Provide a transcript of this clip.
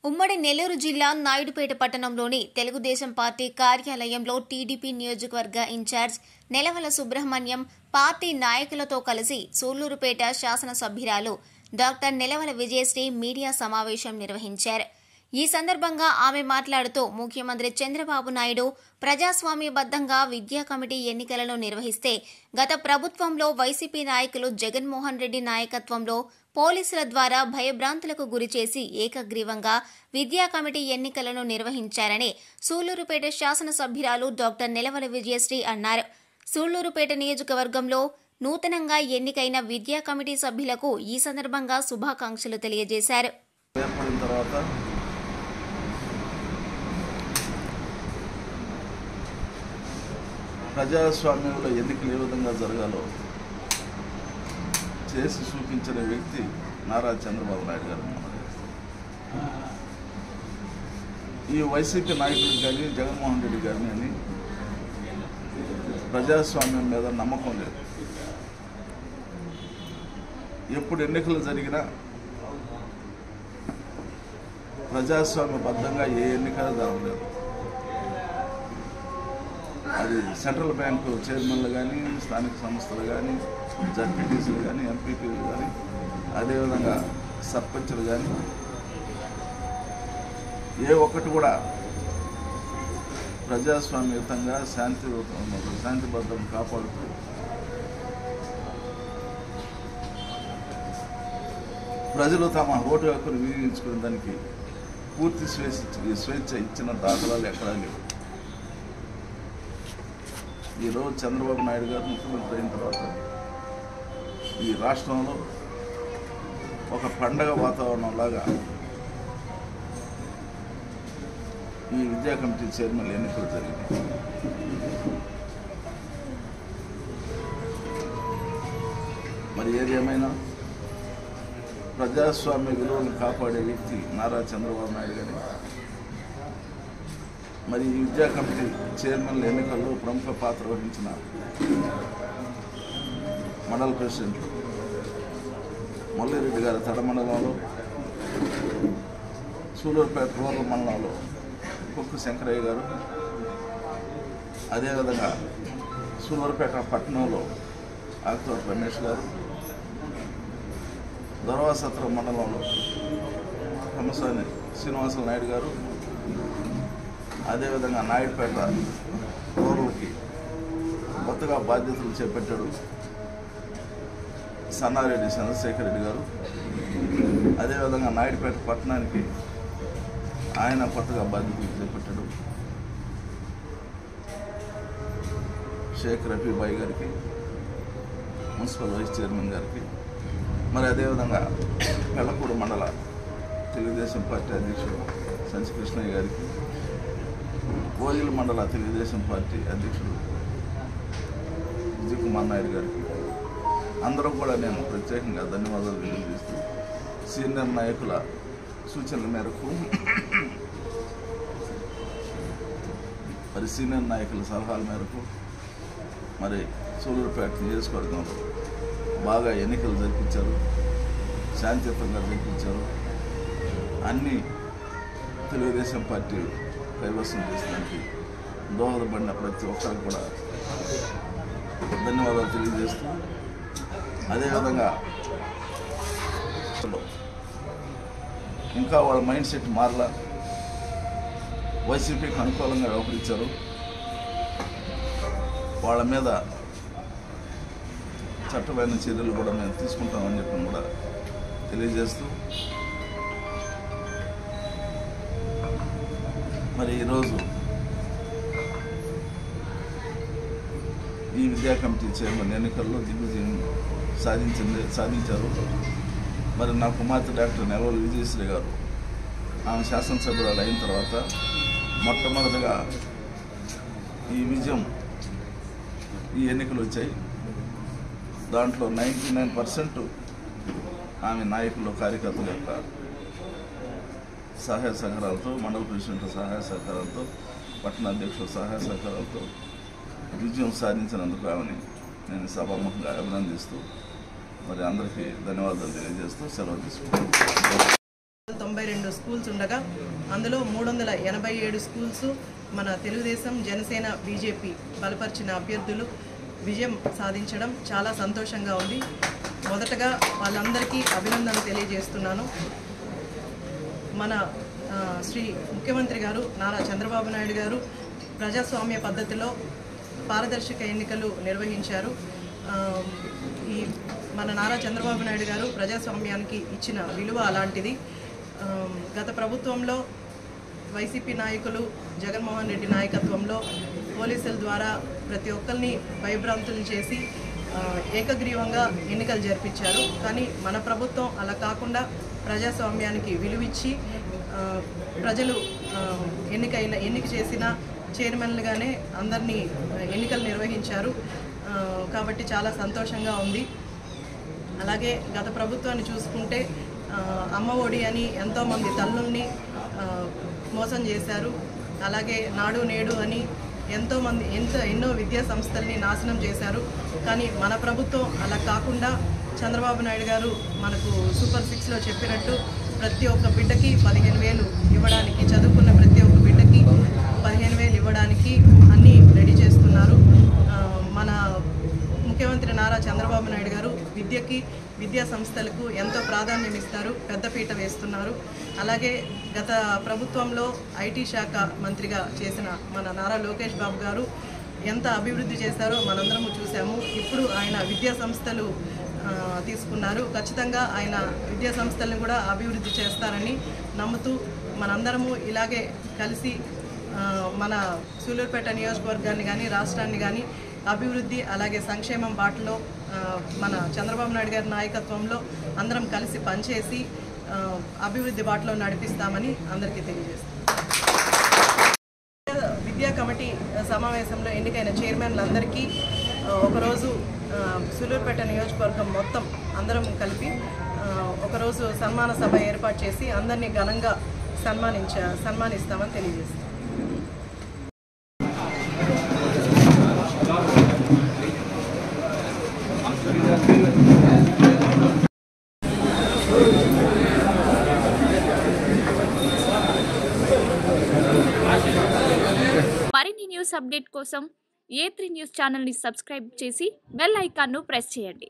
ఉమ్మడి నెల్లూరు జిల్లా నాయుడుపేట పట్టణంలోని తెలుగుదేశం పార్టీ కార్యాలయంలో టీడీపీ నియోజకవర్గ ఇన్ఛార్జ్ నెలవల సుబ్రహ్మణ్యం పార్టీ నాయకులతో కలిసి సూళ్లూరుపేట శాసనసభ్యురాలు డాక్టర్ నెలవల విజయశ్రీ మీడియా సమావేశం నిర్వహించారు. ఈ సందర్భంగా ఆమె మాట్లాడుతూ ముఖ్యమంత్రి చంద్రబాబు నాయుడు ప్రజాస్వామ్యబద్దంగా విద్యా కమిటీ ఎన్నికలను నిర్వహిస్తే గత ప్రభుత్వంలో వైసీపీ నాయకులు జగన్మోహన్ రెడ్డి నాయకత్వంలో పోలీసుల ద్వారా భయభ్రాంతులకు గురిచేసి ఏకగ్రీవంగా విద్యా కమిటీ ఎన్నికలను నిర్వహించారని సూళ్లూరుపేట శాసనసభ్యురాలు డాక్టర్ నెలవల విజయశ్రీ అన్నారు. సూళ్లూరుపేట నియోజకవర్గంలో నూతనంగా ఎన్నికైన విద్యా కమిటీ సభ్యులకు ఈ సందర్భంగా శుభాకాంక్షలు తెలియజేశారు. ప్రజాస్వామ్యంలో ఎన్నికలు ఏ విధంగా జరగాలో చేసి చూపించిన వ్యక్తి నారా చంద్రబాబు నాయుడు గారు. ఈ వైసీపీ నాయకులకు కానీ జగన్మోహన్ రెడ్డి గారిని అని ప్రజాస్వామ్యం మీద నమ్మకం లేదు. ఎప్పుడు ఎన్నికలు జరిగినా ప్రజాస్వామ్యబద్ధంగా ఏ ఎన్నికలు జరగలేదు. అది సెంట్రల్ బ్యాంకు చైర్మన్లు కానీ, స్థానిక సంస్థలు కానీ, జడ్పీటీసీలు కానీ, ఎంపీపీలు కానీ, అదేవిధంగా సర్పంచులు కానీ ఏ ఒక్కటి కూడా ప్రజాస్వామ్యయుతంగా శాంతిబద్ధం కాపాడుతూ ప్రజలు తమ ఓటు హక్కును వినియోగించుకునే దానికి పూర్తి స్వేచ్ఛ ఇచ్చిన దాఖలాలు ఎక్కడా లేవు. ఈరోజు చంద్రబాబు నాయుడు గారు ముఖ్యమంత్రి అయిన తర్వాత ఈ రాష్ట్రంలో ఒక పండగ వాతావరణంలాగా ఈ విద్యా కమిటీ చైర్మన్ ఎన్నికలు జరిగినాయి. మరి ఏదేమైనా ప్రజాస్వామ్య విలువలను కాపాడే వ్యక్తి నారా చంద్రబాబు నాయుడు గారి. మరి ఈ విద్యా కమిటీ చైర్మన్ల ఎన్నికల్లో ప్రముఖ పాత్ర వహించిన మండల ప్రెసిడెంట్ మల్లిరెడ్డి గారి తడ మండలంలో, సూళ్లూరుపేట రూరల్ మండలంలో కుక్కు శంకరయ్య గారు, అదేవిధంగా సూళ్లూరుపేట పట్టణంలో ఆకుతోటి రమేష్ గారు, దొరవాసత్రం మండలంలో కమ్మసాని శ్రీనివాసులు నాయుడు గారు, అదేవిధంగా నాయుడుపేట రూరల్కి కొత్తగా బాధ్యతలు చేపట్టాడు సన్నారెడ్డి చంద్రశేఖర్ రెడ్డి గారు, అదేవిధంగా నాయుడుపేట పట్టణానికి ఆయన కొత్తగా బాధ్యతలు చేపట్టాడు షేక్ రఫీబాయి గారికి, మున్సిపల్ వైస్ చైర్మన్ గారికి, మరి అదేవిధంగా పెళ్లకూరు మండల తెలుగుదేశం పార్టీ అధ్యక్షుడు సంచి కృష్ణయ్య గారికి, కోయిల్ మండల తెలుగుదేశం పార్టీ అధ్యక్షుడు విజయ్ కుమార్ నాయుడు గారికి అందరూ కూడా నేను ప్రత్యేకంగా ధన్యవాదాలు తెలియజేస్తూ సీనియర్ నాయకుల సూచనల మేరకు మరి సీనియర్ నాయకుల సలహాల మేరకు మరి సూళ్లూరుపేట నియోజకవర్గంలో బాగా ఎన్నికలు జరిపించారు, శాంతియుతంగా జరిపించారు. అన్ని తెలుగుదేశం పార్టీ కైవసం చేసడానికి దోహదపడిన ప్రతి ఒక్కరికి కూడా ధన్యవాదాలు తెలియజేస్తూ, అదేవిధంగా ఇంకా వాళ్ళ మైండ్ సెట్ మారలా, వైసీపీకి అనుకూలంగా వ్యవహరించారు. వాళ్ళ మీద చట్టపరమైన చర్యలు కూడా మేము తీసుకుంటామని చెప్పి కూడా తెలియజేస్తూ, మరి ఈరోజు ఈ విద్యా కమిటీ చైర్మన్ ఎన్నికల్లో దిగ్విజయం సాధించారు. మరి నా కుమార్తె డాక్టర్ నెలవల విజయశ్రీ గారు ఆమె శాసనసభ్యురాలు అయిన తర్వాత మొట్టమొదటిగా ఈ విజయం ఈ ఎన్నికలు వచ్చాయి. దాంట్లో 99% ఆమె నాయకులు కార్యకర్తల యొక్క సహాయ సహకారాలతో, మండల ప్రెసిడెంట్ సహాయ సహకారాలతో, పట్టణ అధ్యక్షుల సహాయ సహకారాలతో విజయం సాధించినందుకు ఆమెని నేను సభాముఖంగా అభినందిస్తూ మరి అందరికీ ధన్యవాదాలు తెలియజేస్తూ సెలవు తీసుకుంటాను. 92 స్కూల్స్ ఉండగా అందులో 387 స్కూల్స్ మన తెలుగుదేశం, జనసేన, బీజేపీ బలపరిచిన అభ్యర్థులు విజయం సాధించడం చాలా సంతోషంగా ఉంది. మొదటగా వాళ్ళందరికీ అభినందనలు తెలియజేస్తున్నాను. మన శ్రీ ముఖ్యమంత్రి గారు నారా చంద్రబాబు నాయుడు గారు ప్రజాస్వామ్య పద్ధతిలో పారదర్శక ఎన్నికలు నిర్వహించారు. ఈ మన నారా చంద్రబాబు నాయుడు గారు ప్రజాస్వామ్యానికి ఇచ్చిన విలువ అలాంటిది. గత ప్రభుత్వంలో వైసీపీ నాయకులు జగన్మోహన్ రెడ్డి నాయకత్వంలో పోలీసుల ద్వారా ప్రతి ఒక్కరిని భయభ్రాంతులు చేసి ఏకగ్రీవంగా ఎన్నికలు జరిపించారు. కానీ మన ప్రభుత్వం అలా కాకుండా ప్రజాస్వామ్యానికి విలువిచ్చి ప్రజలు ఎన్నిక చేసిన చైర్మన్లుగానే అందరినీ ఎన్నికలు నిర్వహించారు. కాబట్టి చాలా సంతోషంగా ఉంది. అలాగే గత ప్రభుత్వాన్ని చూసుకుంటే అమ్మ ఒడి అని ఎంతోమంది తల్లుల్ని మోసం చేశారు. అలాగే నాడు నేడు అని ఎన్నో విద్యా సంస్థల్ని నాశనం చేశారు. కానీ మన ప్రభుత్వం అలా కాకుండా చంద్రబాబు నాయుడు గారు మనకు సూపర్ 6లో చెప్పినట్టు ప్రతి ఒక్క బిడ్డకి 15,000 ఇవ్వడానికి, చదువుకున్న ప్రతి ఒక్క బిడ్డకి 15,000 ఇవ్వడానికి అన్నీ రెడీ చేస్తున్నారు. మన ముఖ్యమంత్రి నారా చంద్రబాబు నాయుడు గారు విద్యా సంస్థలకు ఎంతో ప్రాధాన్యం ఇస్తారు, పెద్దపీట వేస్తున్నారు. అలాగే గత ప్రభుత్వంలో ఐటీ శాఖ మంత్రిగా చేసిన మన నారా లోకేష్ బాబు గారు ఎంత అభివృద్ధి చేశారో మనందరము చూసాము. ఇప్పుడు ఆయన విద్యా సంస్థలు తీసుకున్నారు. ఖచ్చితంగా ఆయన విద్యా సంస్థలను కూడా అభివృద్ధి చేస్తారని నమ్ముతూ మనందరము ఇలాగే కలిసి మన సూలూరుపేట నియోజకవర్గాన్ని కానీ రాష్ట్రాన్ని కానీ అభివృద్ధి అలాగే సంక్షేమం బాటలో మన చంద్రబాబు నాయుడు గారి నాయకత్వంలో అందరం కలిసి పనిచేసి అభివృద్ధి బాటలో నడిపిస్తామని అందరికీ తెలియజేస్తాం. విద్యా కమిటీ సమావేశంలో ఎన్నికైన చైర్మన్లందరికీ ఒకరోజు సూలూరుపేట నియోజకవర్గం మొత్తం అందరం కలిపి ఒకరోజు సన్మాన సభ ఏర్పాటు చేసి అందరినీ ఘనంగా సన్మానిస్తామని తెలియజేస్తాం. మరిన్ని న్యూస్ అప్డేట్ కోసం A3 న్యూస్ ఛానల్ని సబ్స్క్రైబ్ చేసి బెల్ ఐకాన్ను ప్రెస్ చేయండి.